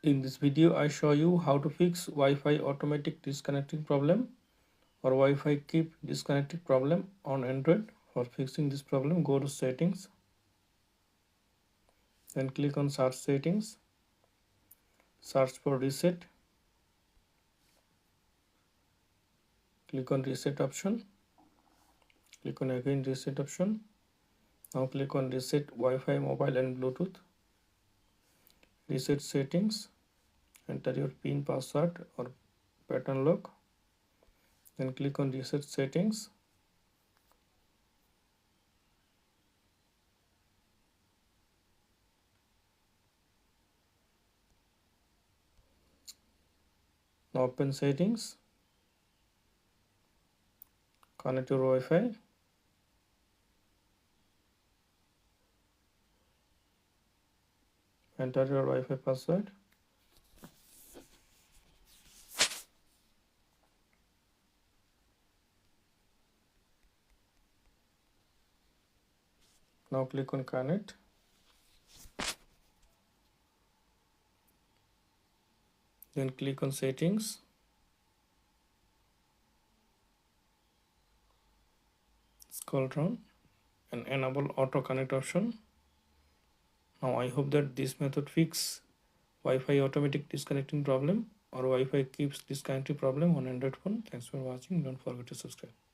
In this video, I show you how to fix Wi-Fi automatic disconnecting problem or Wi-Fi keep disconnecting problem on Android. For fixing this problem, go to settings, then click on search settings, search for reset, click on reset option, click on again reset option. Now click on reset Wi-Fi mobile and Bluetooth, reset settings, enter your PIN password or pattern lock, then click on reset settings. Now open settings, connect your Wi-Fi, enter your Wi-Fi password. Now click on connect. Then click on settings. Scroll down and enable auto connect option. Now I hope that this method fix Wi-Fi automatic disconnecting problem or Wi-Fi keeps disconnecting problem on Android phone. Thanks for watching. Don't forget to subscribe.